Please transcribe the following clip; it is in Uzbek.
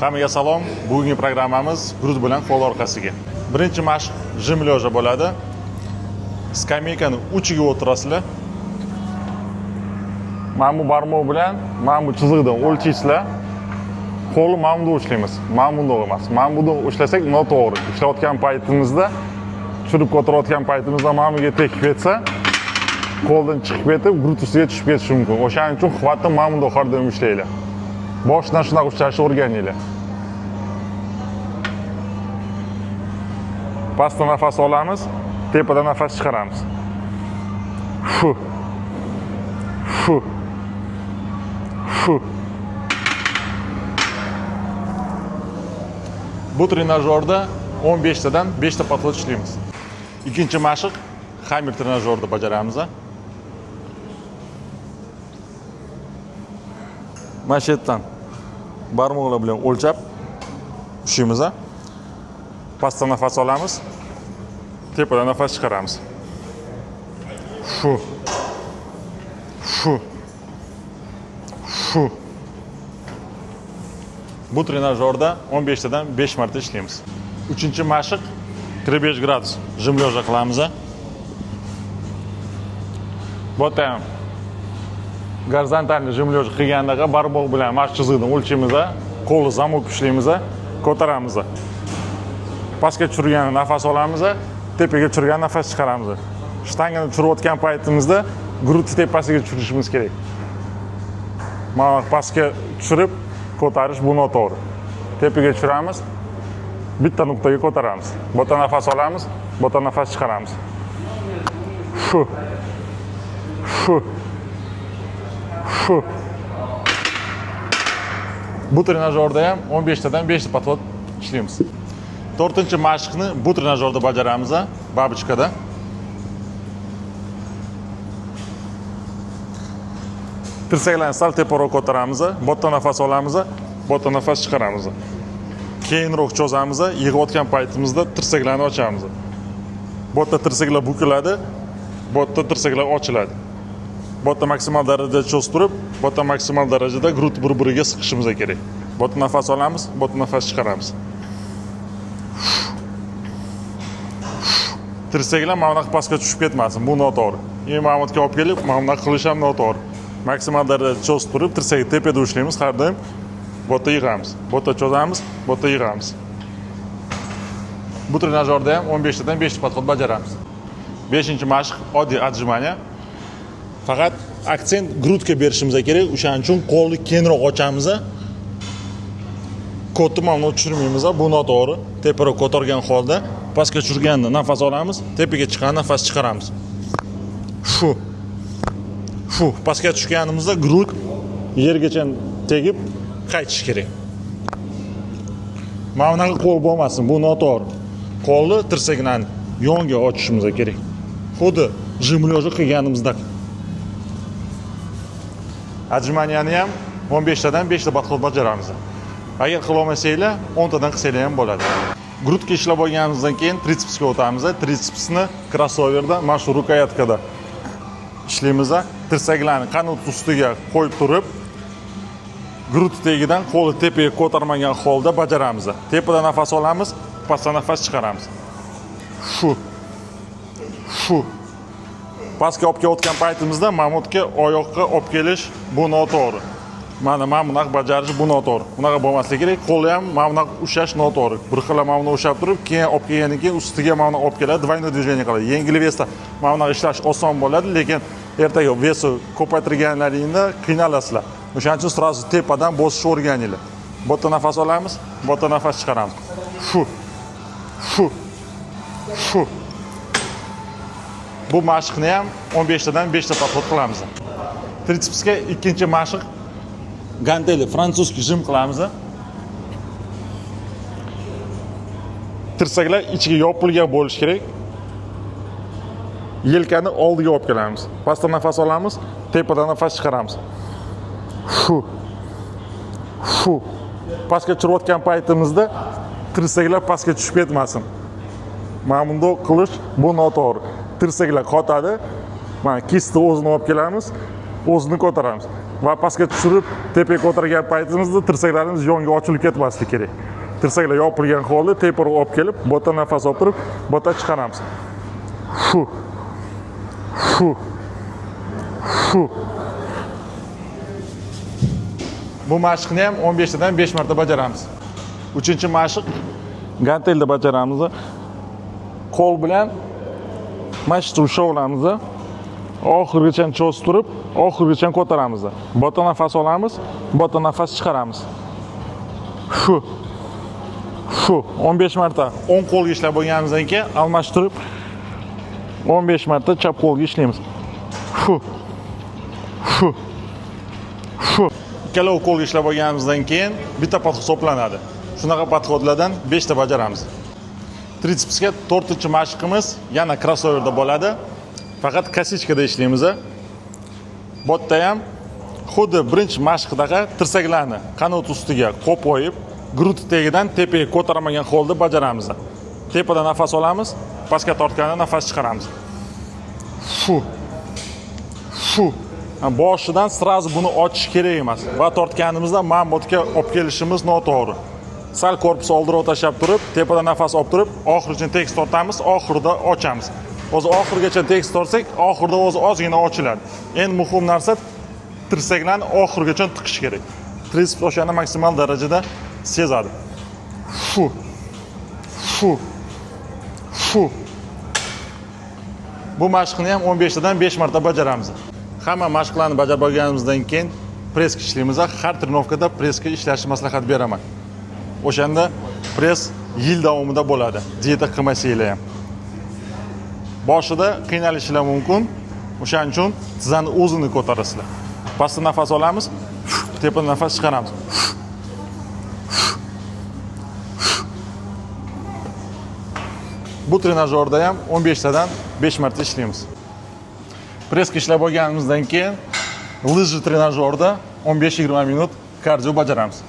Hammaga salom. Bugungi programmamiz gruz bilan qo'l orqasiga. Birinchi mashq jim lyoja bo'ladi. Skameykani uchiga o'tirasizlar. Mana bu barmoq bilan, mana bu chiziqdan o'lchaysizlar. Qo'lni mana bunda ushlaymiz. Mana bunda emas. Mana bunda ushlasak noto'g'ri. Ishlayotgan paytimizda, tushirib ko'tarayotgan paytimizda mana bunga tekib ketsa, qo'ldan chiqib ketib, gruz ustiga tushib ketishi mumkin. O'shaning uchun quvvatni mana bunda xordan ushlanglar. Boshdan shunaqa ushlashni o'rganinglar. Pastdan nafas olamiz, tepadan nafas chiqaramiz. Fu. Fu. Fu. Bu trenajyorda 15 tadan 5 ta podxod ishlaymiz. Ikkinchi mashq Hammer trenajyorda bajaramiz. Mana shu yerdan barmoqlar bilan o'lchab ushlaymiz. Pastdan nafas olamiz, tepadan nafas chiqaramiz. Fu. Fu. Fu. Bu trenajyorda 15 tadan 5 marta ishlaymiz. Uchinchi mashq 45 gradus jim lyoja qilamiz. Bo'tam gorizontalni jim lyoja qilgandaqa barmoq bilan mana shu chiziqdan o'lchaymiz, qo'lni zamok ushlaymiz, ko'taramiz. Pastga tushirgan nafas olamiz, tepaga tushirgan nafas chiqaramiz. Shtangani tushirayotgan paytimizda gruz tepasiga tushirishimiz kerak. Mana pastga tushirib ko'tarish bu noto'g'ri. Tepaga tushiramiz, bitta nuqtaga ko'taramiz. Bo'ta nafas olamiz, bo'ta nafas chiqaramiz. Fu. Fu. Fu. Bu trenajyorda ham 15 tadan 5 ta podxod ishlaymiz. 4-chi mashqni bu trenajyorda bajaramiz, babichkada. Tirsaklarni sal teparoq ko'taramiz, bo'ta nafas olamiz, bo'ta nafas chiqaramiz. Keyinroq cho'zamiz, yig'ayotgan paytimizda tirsaklarni ochamiz. Bo'ta tirsaklar bukiladi, bo'ta tirsaklar ochiladi. Bo'ta maksimal darajada cho'ztirib, bo'ta maksimal darajada gruz bir-biriga siqishimiz kerak. Bo'ta nafas olamiz, bo'ta nafas chiqaramiz. Tirsaklar mana bunaqa pastga tushib ketmasin, bu noto'g'ri. Mana bu yerga olib kelib, mana bunaqa qilish ham noto'g'ri. Maksimal darajada cho'ztirib, tirsakni tepada ushlaymiz, har doim bo'ta yig'amiz. Bo'ta cho'zamiz, bo'ta yig'amiz. Bu trenajyorda ham 15 tadan 5 podxod bajaramiz. 5-chi mashq oddiy отжимание. Faqat aksent gruzga berishimiz kerak. O'shaning uchun qo'lni kengroq ochamiz. Qo'lni mana tushirmaymiz, bu noto'g'ri. Teparoq ko'targan holda pastga tushirganda nafas olamiz, tepaga chiqqanda nafas chiqaramiz. Fu. Fu. Pastga tushganimizda gruz yergacha tegib qaytish kerak. Mana bunaqa qo'l bo'lmasin, bu noto'g'ri. Qo'lni tirsaklarni yonga ochishimiz kerak. Xuddi jim lyoja qilganimizda. Отжиманияni ham 15 tadan 5 ta podxod bajaramiz. Agar qila olmasanglar, 10 tadan qilsanglar ham bo'ladi. Gruzga ishlab bo'lganimizdan keyin tritsepsga o'tamiz. Tritsepsni krossoverda, mana shu rukoyatkada ishlaymiz. Tirsaklarni qanot ustiga qo'yib turib, gruz tagidan qo'lni tepaga ko'tarmagan holda bajaramiz. Tepadan nafas olamiz, pastdan nafas chiqaramiz. Shu. Shu. Pastga olib kelayotgan paytimizda mana bu yerga oyoqqa olib kelish bu noto'g'ri. Mana bunaqa bajarish bu noto'g'ri. Bunaqa bo'lmasligi kerak. Qo'lni ham mana bunaqa ushlash noto'g'ri. Bir xil mana buni ushlab turib, keyin olib kelgandan keyin ustiga mana buni olib keladi, двойное движение qiladi. Yengil vesda mana bunaqa ishlash oson bo'ladi, lekin ertaga vesni ko'paytirganlaringda qiynalasizlar. O'shaning uchun sразу tepadan bosishni o'rganinglar. Bo'ta nafas olamiz, bo'ta nafas chiqaramiz. Fu. Fu. Fu. Bu mashqni ham 15 tadan 5 ta podxod qilamiz. Tritsepsga ikkinchi mashq ganteli fransuzskiy jim qilamiz. Tirsaklar ichiga yopilgan bo'lishi kerak. Yelkani oldiga olib kelamiz. Pastdan nafas olamiz, tepadan nafas chiqaramiz. Fu. Fu. Pastga tushirayotgan paytimizda tirsaklar pastga tushib ketmasin. Mana bunday qilish bu noto'g'ri. Tirsaklar qotadi. Mana kistni o'zini olib kelamiz, o'zini ko'taramiz. va pastga tushirib tepaga ko'targan paytimizda tirsaklarimiz yonga ochilib ketmasligi kerak. Tirsaklar yopilgan holda tepaga olib kelib, botdan nafas olib turib, botdan chiqaramiz. Shu. Shu. Shu. Bu mashqni ham 15 tadan 5 marta bajaramiz. 3-mashq gantelda bajaramiz. Qo'l bilan mashqni ushlab oxirigacha cho'zib turib, oxirigacha ko'taramiz. Botdan nafas olamiz, botdan nafas chiqaramiz. Shu. Shu 15 marta o'ng qo'lga ishlab bo'lganimizdan keyin almashtirib 15 marta chap qo'lga ishlaymiz. Shu. Shu. Shu. Ikkala qo'lga ishlab bo'lganimizdan keyin bitta podxod hisoblanadi. Shunaqa podxodlardan 5 ta bajaramiz. Tritsepsga 4-mashqimiz yana crossoverda bo'ladi. Faqat kasichkada ishlaymiz. Botda ham xuddi birinchi mashqdaqa tirsaklarni qanot ustiga qo'yib, grud tagidan tepaga ko'tarmagan holda bajaramiz. Tepadan nafas olamiz, pastga tortganda nafas chiqaramiz. Shu. Shu. Boshidan sirazi buni ochish kerak emas. Va tortganimizda mambotga olib kelishimiz noto'g'ri. Sal korpus oldirib tashlab turib, tepadan nafas olib turib, oxirigacha tekis tortamiz, oxirida ochamiz. O'zi oxirigacha tekis tortsak, oxirida o'zi ozgina ochiladi. Eng muhim narsa tirsaklarni oxirigacha tiqish kerak. Triceps o'shani maksimal darajada sezadi. Shu. Shu. Shu. Bu mashqni ham 15 tadan 5 marta bajaramiz. Hamma mashqlarni bajarib bo'lganimizdan keyin preska ishlaymiz. Har trenovkada preska ishlashni maslahat beraman. O'shanda pres yil davomida bo'ladi. Dieta qilmasanglar ham. Boshida qiynalishlar mumkin. O'shaning uchun tizzani o'zini ko'tarasizlar. Pastdan nafas olamiz, tepadan nafas chiqaramiz. Bu trenajyorda ham 15 tadan 5 marta ishlaymiz. Preska ishlab bo'lganimizdan keyin lyj trenajyorda 15-20 minut kardio bajaramiz.